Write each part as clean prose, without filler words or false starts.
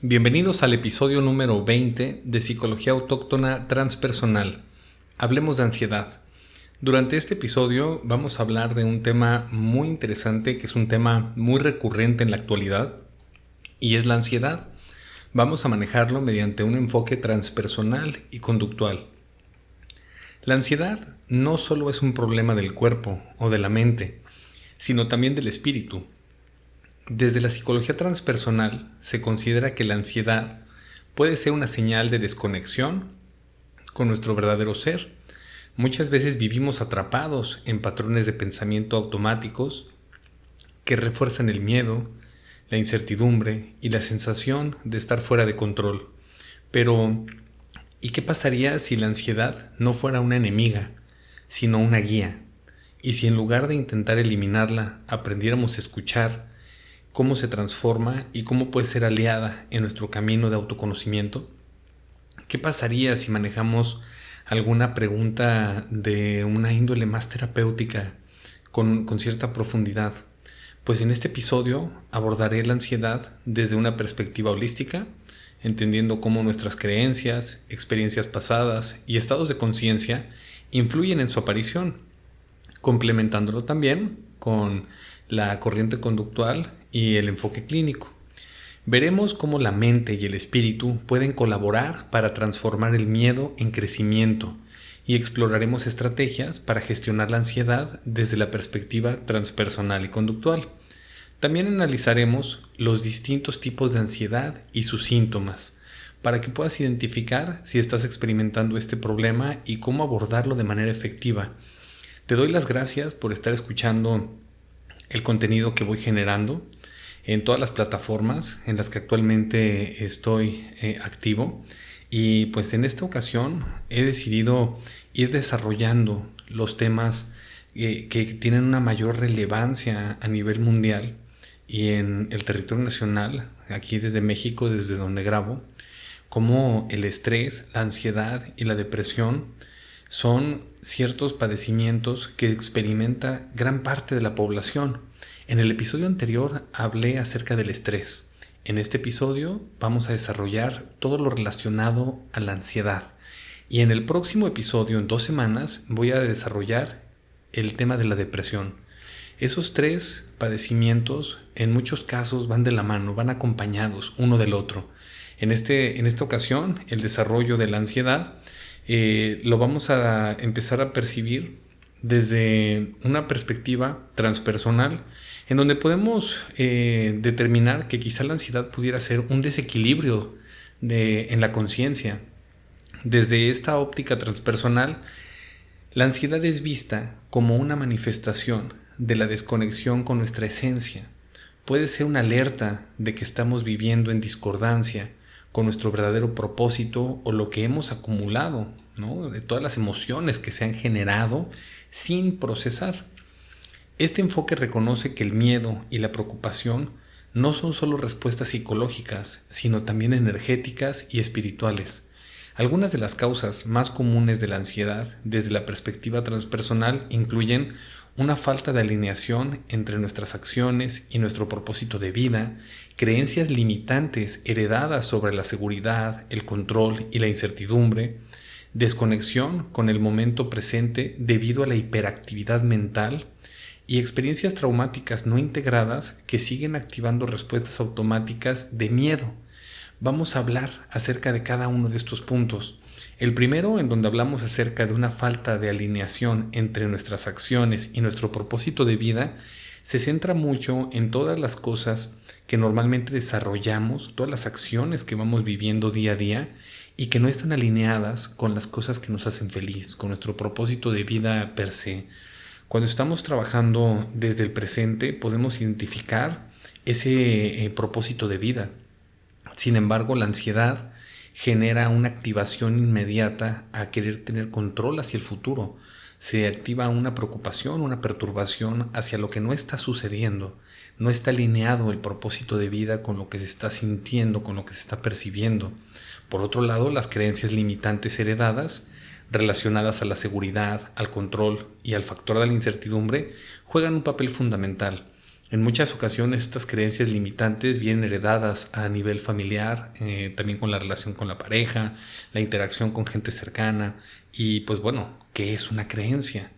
Bienvenidos al episodio número 20 de Psicología Autóctona Transpersonal. Hablemos de ansiedad. Durante este episodio vamos a hablar de un tema muy interesante, que es un tema muy recurrente en la actualidad, y es la ansiedad. Vamos a manejarlo mediante un enfoque transpersonal y conductual. La ansiedad no solo es un problema del cuerpo o de la mente, sino también del espíritu. Desde la psicología transpersonal se considera que la ansiedad puede ser una señal de desconexión con nuestro verdadero ser. Muchas veces vivimos atrapados en patrones de pensamiento automáticos que refuerzan el miedo, la incertidumbre y la sensación de estar fuera de control. Pero, ¿y qué pasaría si la ansiedad no fuera una enemiga, sino una guía? Y si en lugar de intentar eliminarla, aprendiéramos a escuchar cómo se transforma y cómo puede ser aliada en nuestro camino de autoconocimiento. ¿Qué pasaría si manejamos alguna pregunta de una índole más terapéutica con cierta profundidad? Pues en este episodio abordaré la ansiedad desde una perspectiva holística, entendiendo cómo nuestras creencias, experiencias pasadas y estados de conciencia influyen en su aparición, complementándolo también con la corriente conductual y el enfoque clínico. Veremos cómo la mente y el espíritu pueden colaborar para transformar el miedo en crecimiento y exploraremos estrategias para gestionar la ansiedad desde la perspectiva transpersonal y conductual. También analizaremos los distintos tipos de ansiedad y sus síntomas para que puedas identificar si estás experimentando este problema y cómo abordarlo de manera efectiva. Te doy las gracias por estar escuchando el contenido que voy generando en todas las plataformas en las que actualmente estoy activo, y pues en esta ocasión he decidido ir desarrollando los temas que tienen una mayor relevancia a nivel mundial y en el territorio nacional, aquí desde México, desde donde grabo, como el estrés, la ansiedad y la depresión son ciertos padecimientos que experimenta gran parte de la población. En el episodio anterior hablé acerca del estrés. En este episodio vamos a desarrollar todo lo relacionado a la ansiedad. Y en el próximo episodio, en 2 semanas, voy a desarrollar el tema de la depresión. Esos 3 padecimientos en muchos casos van de la mano, van acompañados uno del otro. En esta ocasión, el desarrollo de la ansiedad lo vamos a empezar a percibir desde una perspectiva transpersonal, en donde podemos determinar que quizá la ansiedad pudiera ser un desequilibrio en la conciencia. Desde esta óptica transpersonal, la ansiedad es vista como una manifestación de la desconexión con nuestra esencia. Puede ser una alerta de que estamos viviendo en discordancia con nuestro verdadero propósito o lo que hemos acumulado, ¿no? De todas las emociones que se han generado sin procesar. Este enfoque reconoce que el miedo y la preocupación no son solo respuestas psicológicas, sino también energéticas y espirituales. Algunas de las causas más comunes de la ansiedad desde la perspectiva transpersonal incluyen una falta de alineación entre nuestras acciones y nuestro propósito de vida, creencias limitantes heredadas sobre la seguridad, el control y la incertidumbre, desconexión con el momento presente debido a la hiperactividad mental y experiencias traumáticas no integradas que siguen activando respuestas automáticas de miedo. Vamos a hablar acerca de cada uno de estos puntos. El primero, en donde hablamos acerca de una falta de alineación entre nuestras acciones y nuestro propósito de vida, se centra mucho en todas las cosas que normalmente desarrollamos, todas las acciones que vamos viviendo día a día y que no están alineadas con las cosas que nos hacen feliz, con nuestro propósito de vida per se. Cuando estamos trabajando desde el presente, podemos identificar ese propósito de vida. Sin embargo, la ansiedad genera una activación inmediata a querer tener control hacia el futuro. Se activa una preocupación, una perturbación hacia lo que no está sucediendo. No está alineado el propósito de vida con lo que se está sintiendo, con lo que se está percibiendo. Por otro lado, las creencias limitantes heredadas, relacionadas a la seguridad, al control y al factor de la incertidumbre, juegan un papel fundamental. En muchas ocasiones estas creencias limitantes vienen heredadas a nivel familiar, también con la relación con la pareja, la interacción con gente cercana y pues bueno, ¿qué es una creencia?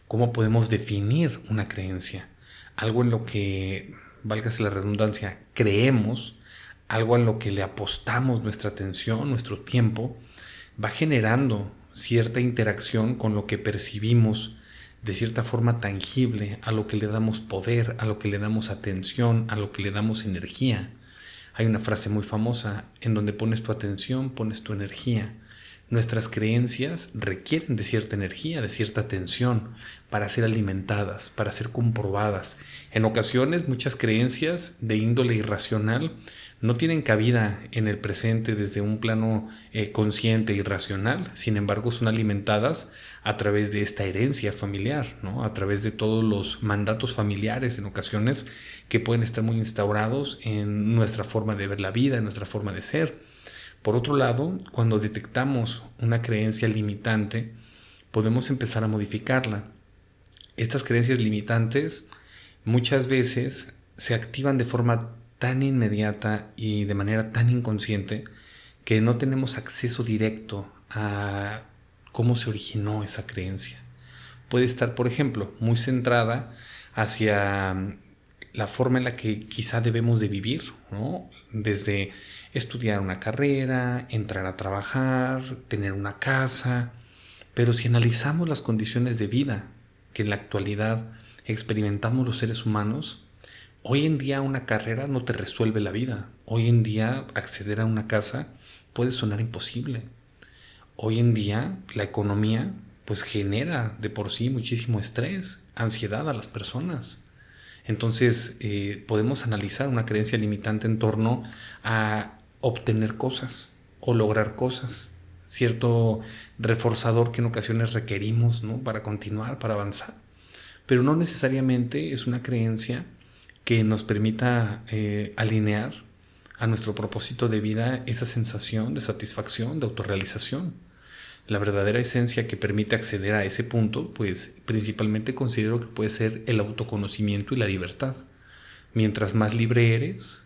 ¿Cómo podemos definir una creencia? Algo en lo que, válgase la redundancia, creemos, algo en lo que le apostamos nuestra atención, nuestro tiempo, va generando cierta interacción con lo que percibimos de cierta forma tangible, a lo que le damos poder, a lo que le damos atención, a lo que le damos energía. Hay una frase muy famosa: en donde pones tu atención, pones tu energía. Nuestras creencias requieren de cierta energía, de cierta atención para ser alimentadas, para ser comprobadas. En ocasiones, muchas creencias de índole irracional no tienen cabida en el presente desde un plano consciente y racional. Sin embargo, son alimentadas a través de esta herencia familiar, ¿no? A través de todos los mandatos familiares en ocasiones que pueden estar muy instaurados en nuestra forma de ver la vida, en nuestra forma de ser. Por otro lado, cuando detectamos una creencia limitante, podemos empezar a modificarla. Estas creencias limitantes muchas veces se activan de forma tan inmediata y de manera tan inconsciente que no tenemos acceso directo a cómo se originó esa creencia. Puede estar, por ejemplo, muy centrada hacia la forma en la que quizá debemos de vivir, ¿no? Desde estudiar una carrera, entrar a trabajar, tener una casa. Pero si analizamos las condiciones de vida que en la actualidad experimentamos los seres humanos, hoy en día una carrera no te resuelve la vida. Hoy en día acceder a una casa puede sonar imposible. Hoy en día la economía pues genera de por sí muchísimo estrés, ansiedad a las personas. Entonces podemos analizar una creencia limitante en torno a obtener cosas o lograr cosas, cierto reforzador que en ocasiones requerimos, ¿no? Para continuar, para avanzar. Pero no necesariamente es una creencia que nos permita alinear a nuestro propósito de vida esa sensación de satisfacción, de autorrealización. La verdadera esencia que permite acceder a ese punto, pues principalmente considero que puede ser el autoconocimiento y la libertad. Mientras más libre eres,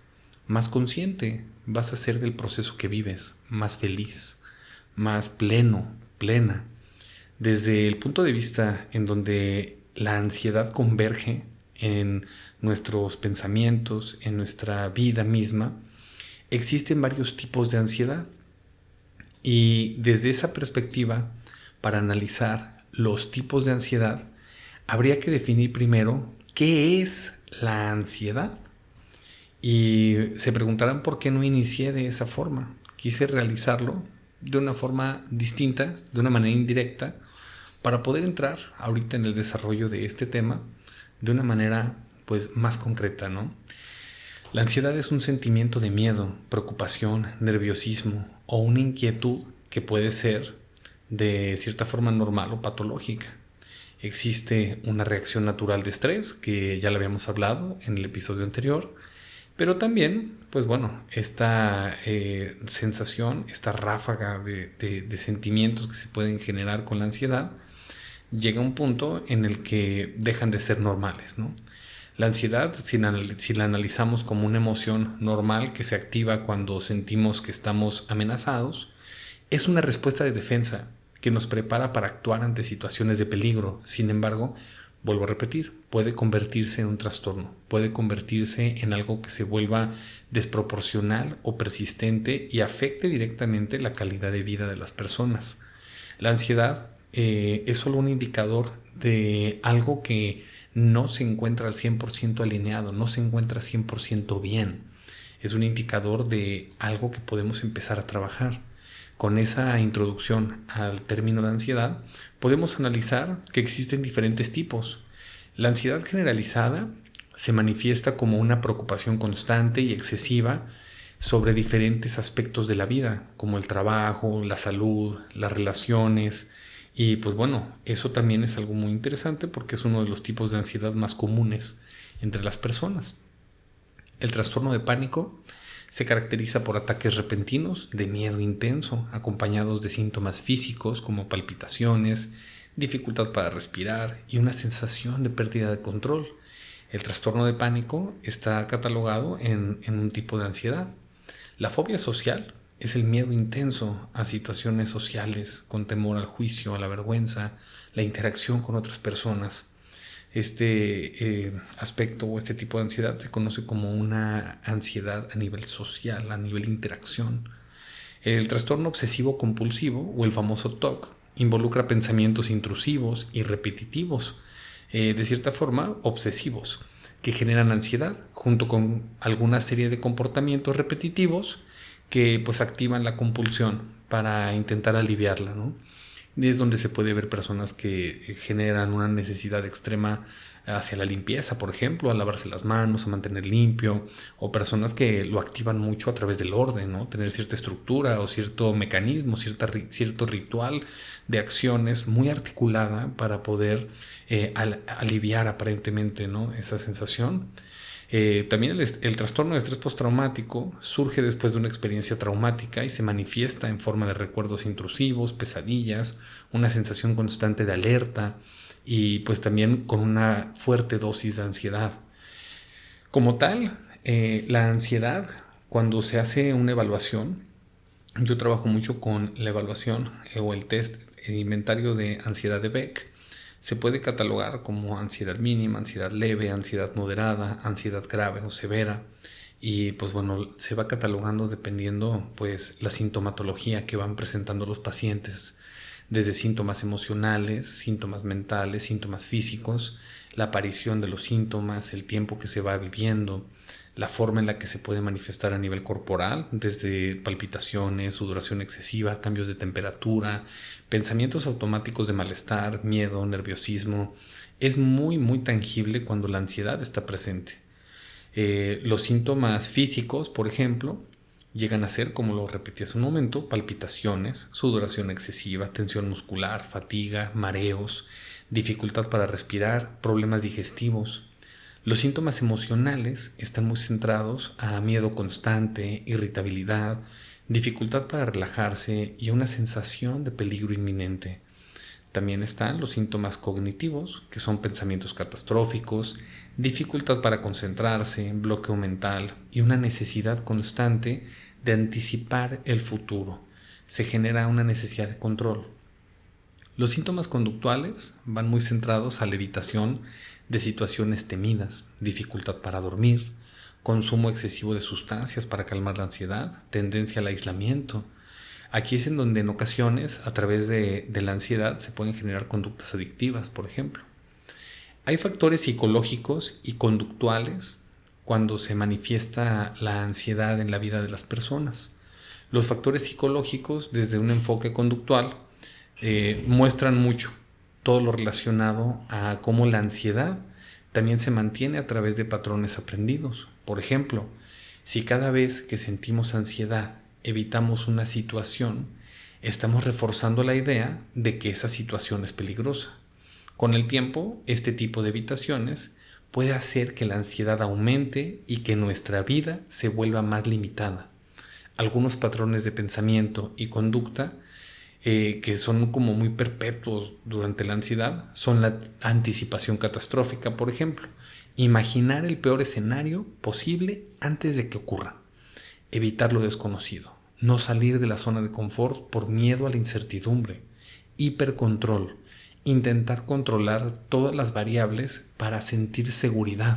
más consciente vas a ser del proceso que vives, más feliz, más pleno, plena. Desde el punto de vista en donde la ansiedad converge en nuestros pensamientos, en nuestra vida misma, existen varios tipos de ansiedad. Y desde esa perspectiva, para analizar los tipos de ansiedad, habría que definir primero qué es la ansiedad. Y se preguntarán por qué no inicié de esa forma. Quise realizarlo de una forma distinta, de una manera indirecta, para poder entrar ahorita en el desarrollo de este tema de una manera pues más concreta, ¿no? La ansiedad es un sentimiento de miedo, preocupación, nerviosismo o una inquietud que puede ser de cierta forma normal o patológica. Existe una reacción natural de estrés, que ya lo habíamos hablado en el episodio anterior, pero también, pues bueno, esta sensación, esta ráfaga de sentimientos que se pueden generar con la ansiedad, llega a un punto en el que dejan de ser normales, ¿no? La ansiedad, si la analizamos como una emoción normal que se activa cuando sentimos que estamos amenazados, es una respuesta de defensa que nos prepara para actuar ante situaciones de peligro. Sin embargo, vuelvo a repetir, puede convertirse en un trastorno, puede convertirse en algo que se vuelva desproporcional o persistente y afecte directamente la calidad de vida de las personas. La ansiedad es solo un indicador de algo que no se encuentra al 100% alineado, no se encuentra 100% bien. Es un indicador de algo que podemos empezar a trabajar. Con esa introducción al término de ansiedad, podemos analizar que existen diferentes tipos. La ansiedad generalizada se manifiesta como una preocupación constante y excesiva sobre diferentes aspectos de la vida, como el trabajo, la salud, las relaciones. Y pues bueno, eso también es algo muy interesante porque es uno de los tipos de ansiedad más comunes entre las personas. El trastorno de pánico se caracteriza por ataques repentinos de miedo intenso, acompañados de síntomas físicos como palpitaciones, dificultad para respirar y una sensación de pérdida de control. El trastorno de pánico está catalogado en un tipo de ansiedad. La fobia social es el miedo intenso a situaciones sociales, con temor al juicio, a la vergüenza, la interacción con otras personas. Este aspecto o este tipo de ansiedad se conoce como una ansiedad a nivel social, a nivel interacción. El trastorno obsesivo compulsivo o el famoso TOC involucra pensamientos intrusivos y repetitivos, de cierta forma obsesivos, que generan ansiedad junto con alguna serie de comportamientos repetitivos que pues activan la compulsión para intentar aliviarla, ¿no? Y es donde se puede ver personas que generan una necesidad extrema hacia la limpieza, por ejemplo, a lavarse las manos, a mantener limpio, o personas que lo activan mucho a través del orden, ¿no? Tener cierta estructura o cierto mecanismo, cierto ritual de acciones muy articulada para poder aliviar aparentemente, ¿no?, esa sensación. También el trastorno de estrés postraumático surge después de una experiencia traumática y se manifiesta en forma de recuerdos intrusivos, pesadillas, una sensación constante de alerta y pues también con una fuerte dosis de ansiedad. Como tal, la ansiedad, cuando se hace una evaluación, yo trabajo mucho con la evaluación o el test, el inventario de ansiedad de Beck. Se puede catalogar como ansiedad mínima, ansiedad leve, ansiedad moderada, ansiedad grave o severa. Y pues bueno, se va catalogando dependiendo pues la sintomatología que van presentando los pacientes, desde síntomas emocionales, síntomas mentales, síntomas físicos, la aparición de los síntomas, el tiempo que se va viviendo, la forma en la que se puede manifestar a nivel corporal, desde palpitaciones, sudoración excesiva, cambios de temperatura, pensamientos automáticos de malestar, miedo, nerviosismo. Es muy tangible cuando la ansiedad está presente. Los síntomas físicos, por ejemplo, llegan a ser, como lo repetí hace un momento, palpitaciones, sudoración excesiva, tensión muscular, fatiga, mareos, dificultad para respirar, problemas digestivos. Los síntomas emocionales están muy centrados a miedo constante, irritabilidad, dificultad para relajarse y una sensación de peligro inminente. También están los síntomas cognitivos, que son pensamientos catastróficos, dificultad para concentrarse, bloqueo mental y una necesidad constante de anticipar el futuro. Se genera una necesidad de control. Los síntomas conductuales van muy centrados a la evitación de situaciones temidas, dificultad para dormir, consumo excesivo de sustancias para calmar la ansiedad, tendencia al aislamiento. Aquí es en donde en ocasiones, a través de la ansiedad, se pueden generar conductas adictivas, por ejemplo. Hay factores psicológicos y conductuales cuando se manifiesta la ansiedad en la vida de las personas. Los factores psicológicos, desde un enfoque conductual, muestran mucho todo lo relacionado a cómo la ansiedad también se mantiene a través de patrones aprendidos. Por ejemplo, si cada vez que sentimos ansiedad evitamos una situación, estamos reforzando la idea de que esa situación es peligrosa. Con el tiempo, este tipo de evitaciones puede hacer que la ansiedad aumente y que nuestra vida se vuelva más limitada. Algunos patrones de pensamiento y conducta que son como muy perpetuos durante la ansiedad son la anticipación catastrófica, por ejemplo. Imaginar el peor escenario posible antes de que ocurra. Evitar lo desconocido. No salir de la zona de confort por miedo a la incertidumbre. Hipercontrol. Intentar controlar todas las variables para sentir seguridad.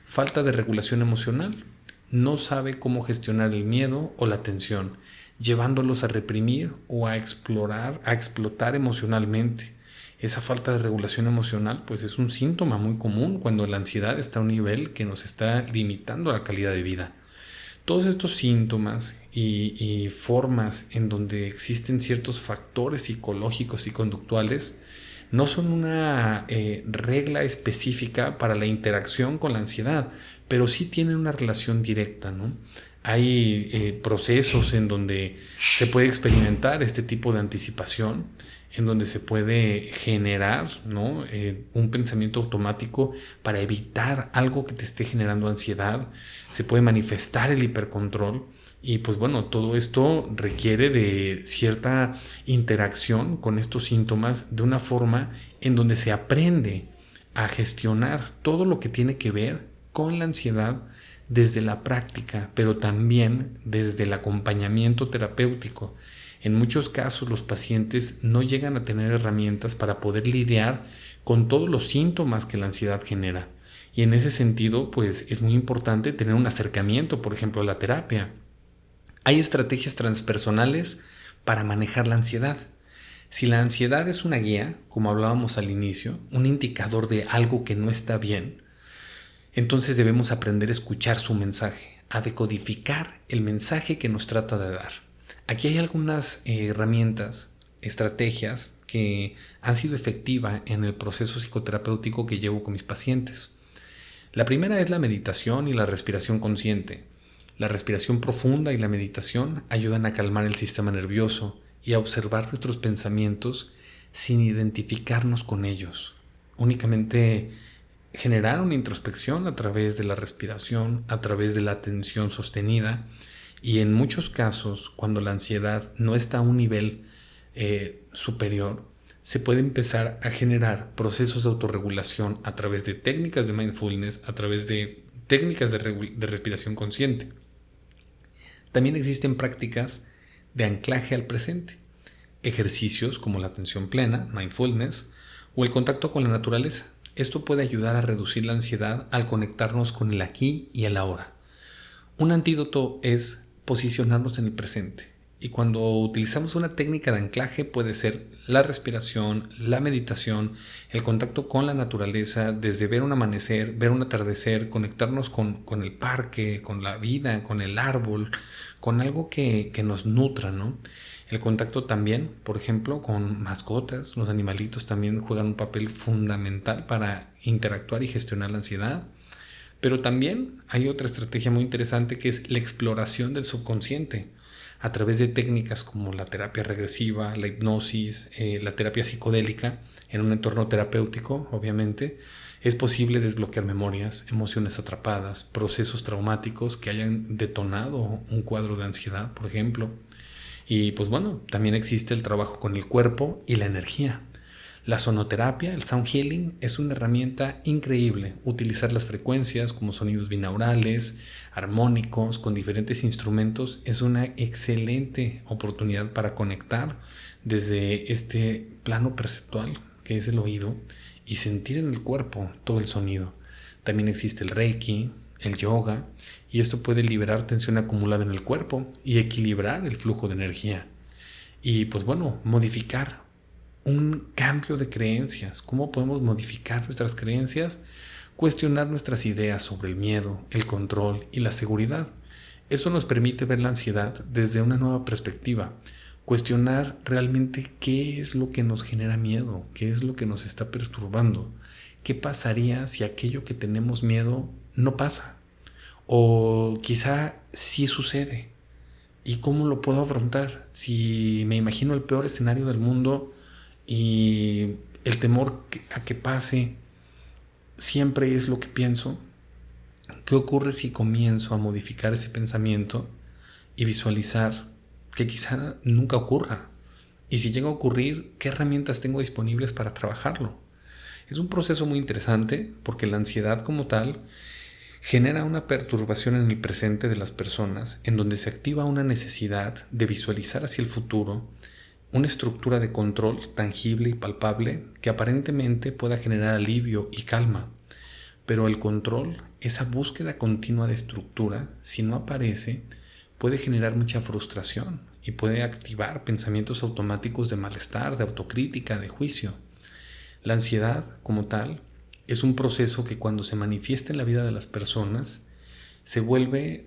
Falta de regulación emocional. No sabe cómo gestionar el miedo o la tensión, llevándolos a reprimir o a explotar emocionalmente. Esa falta de regulación emocional pues es un síntoma muy común cuando la ansiedad está a un nivel que nos está limitando la calidad de vida. Todos estos síntomas y formas en donde existen ciertos factores psicológicos y conductuales no son una regla específica para la interacción con la ansiedad, pero sí tienen una relación directa, ¿no? Hay procesos en donde se puede experimentar este tipo de anticipación, en donde se puede generar, ¿no?, un pensamiento automático para evitar algo que te esté generando ansiedad. Se puede manifestar el hipercontrol y pues bueno, todo esto requiere de cierta interacción con estos síntomas de una forma en donde se aprende a gestionar todo lo que tiene que ver con la ansiedad desde la práctica, pero también desde el acompañamiento terapéutico. En muchos casos los pacientes no llegan a tener herramientas para poder lidiar con todos los síntomas que la ansiedad genera. Y en ese sentido, pues es muy importante tener un acercamiento, por ejemplo, a la terapia. Hay estrategias transpersonales para manejar la ansiedad. Si la ansiedad es una guía, como hablábamos al inicio, un indicador de algo que no está bien, entonces debemos aprender a escuchar su mensaje, a decodificar el mensaje que nos trata de dar. Aquí hay algunas herramientas, estrategias que han sido efectivas en el proceso psicoterapéutico que llevo con mis pacientes. La primera es la meditación y la respiración consciente. La respiración profunda y la meditación ayudan a calmar el sistema nervioso y a observar nuestros pensamientos sin identificarnos con ellos. Únicamente generar una introspección a través de la respiración, a través de la atención sostenida, y en muchos casos, cuando la ansiedad no está a un nivel superior, se puede empezar a generar procesos de autorregulación a través de técnicas de mindfulness, a través de técnicas de respiración consciente. También existen prácticas de anclaje al presente, ejercicios como la atención plena, mindfulness, o el contacto con la naturaleza. Esto puede ayudar a reducir la ansiedad al conectarnos con el aquí y el ahora. Un antídoto es posicionarnos en el presente. Y cuando utilizamos una técnica de anclaje puede ser la respiración, la meditación, el contacto con la naturaleza, desde ver un amanecer, ver un atardecer, conectarnos con el parque, con la vida, con el árbol, con algo que nos nutra, ¿no? El contacto también, por ejemplo, con mascotas. Los animalitos también juegan un papel fundamental para interactuar y gestionar la ansiedad. Pero también hay otra estrategia muy interesante que es la exploración del subconsciente a través de técnicas como la terapia regresiva, la hipnosis, la terapia psicodélica en un entorno terapéutico, obviamente. Es posible desbloquear memorias, emociones atrapadas, procesos traumáticos que hayan detonado un cuadro de ansiedad, por ejemplo. Y pues bueno, también existe el trabajo con el cuerpo y la energía. La sonoterapia, el sound healing, es una herramienta increíble. Utilizar las frecuencias como sonidos binaurales, armónicos, con diferentes instrumentos, es una excelente oportunidad para conectar desde este plano perceptual, que es el oído, y sentir en el cuerpo todo el sonido. También existe el Reiki, el yoga, y esto puede liberar tensión acumulada en el cuerpo y equilibrar el flujo de energía. Y pues bueno, modificar un cambio de creencias. ¿Cómo podemos modificar nuestras creencias? Cuestionar nuestras ideas sobre el miedo, el control y la seguridad. Eso nos permite ver la ansiedad desde una nueva perspectiva. Cuestionar realmente qué es lo que nos genera miedo, qué es lo que nos está perturbando. ¿Qué pasaría si aquello que tenemos miedo no pasa? O quizá sí sucede. ¿Y cómo lo puedo afrontar? Si me imagino el peor escenario del mundo y el temor a que pase siempre es lo que pienso, ¿qué ocurre si comienzo a modificar ese pensamiento y visualizar que quizá nunca ocurra? Y si llega a ocurrir, ¿qué herramientas tengo disponibles para trabajarlo? Es un proceso muy interesante porque la ansiedad como tal genera una perturbación en el presente de las personas en donde se activa una necesidad de visualizar hacia el futuro una estructura de control tangible y palpable que aparentemente pueda generar alivio y calma. Pero el control, esa búsqueda continua de estructura, si no aparece, puede generar mucha frustración y puede activar pensamientos automáticos de malestar, de autocrítica, de juicio. La ansiedad, como tal, es un proceso que cuando se manifiesta en la vida de las personas se vuelve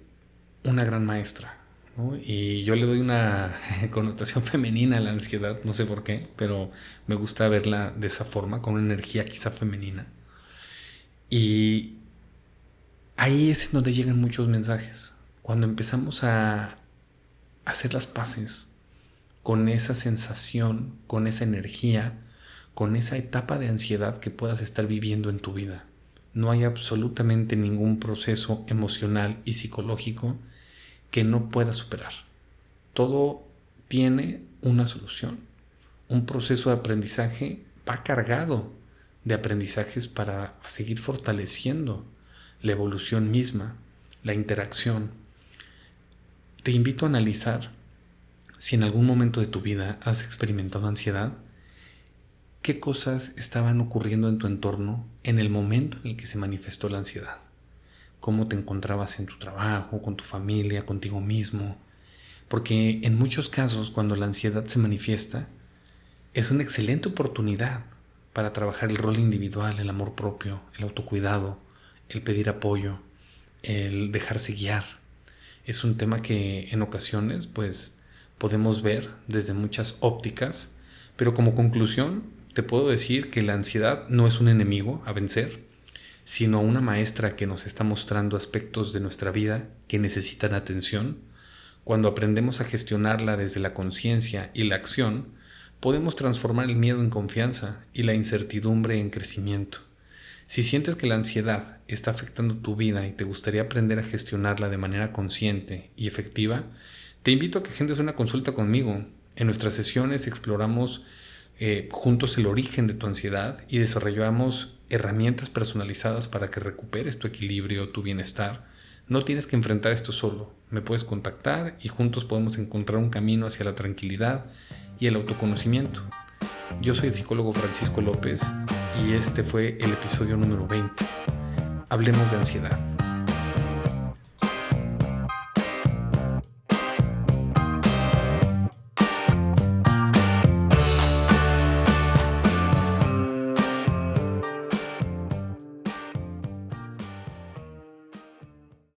una gran maestra, ¿no? Y yo le doy una connotación femenina a la ansiedad, no sé por qué, pero me gusta verla de esa forma, con una energía quizá femenina. Y ahí es en donde llegan muchos mensajes, cuando empezamos a hacer las paces con esa sensación, con esa energía, con esa etapa de ansiedad que puedas estar viviendo en tu vida. No hay absolutamente ningún proceso emocional y psicológico que no puedas superar. Todo tiene una solución. Un proceso de aprendizaje va cargado de aprendizajes para seguir fortaleciendo la evolución misma, la interacción. Te invito a analizar si en algún momento de tu vida has experimentado ansiedad, qué cosas estaban ocurriendo en tu entorno en el momento en el que se manifestó la ansiedad. Cómo te encontrabas en tu trabajo, con tu familia, contigo mismo. Porque en muchos casos, cuando la ansiedad se manifiesta, es una excelente oportunidad para trabajar el rol individual, el amor propio, el autocuidado, el pedir apoyo, el dejarse guiar. Es un tema que en ocasiones pues podemos ver desde muchas ópticas, pero como conclusión te puedo decir que la ansiedad no es un enemigo a vencer, sino una maestra que nos está mostrando aspectos de nuestra vida que necesitan atención. Cuando aprendemos a gestionarla desde la conciencia y la acción, podemos transformar el miedo en confianza y la incertidumbre en crecimiento. Si sientes que la ansiedad está afectando tu vida y te gustaría aprender a gestionarla de manera consciente y efectiva, te invito a que agendes una consulta conmigo. En nuestras sesiones exploramos juntos el origen de tu ansiedad y desarrollamos herramientas personalizadas para que recuperes tu equilibrio, tu bienestar. No tienes que enfrentar esto solo. Me puedes contactar y juntos podemos encontrar un camino hacia la tranquilidad y el autoconocimiento. Yo soy el psicólogo Francisco López y este fue el episodio número 20. Hablemos de ansiedad.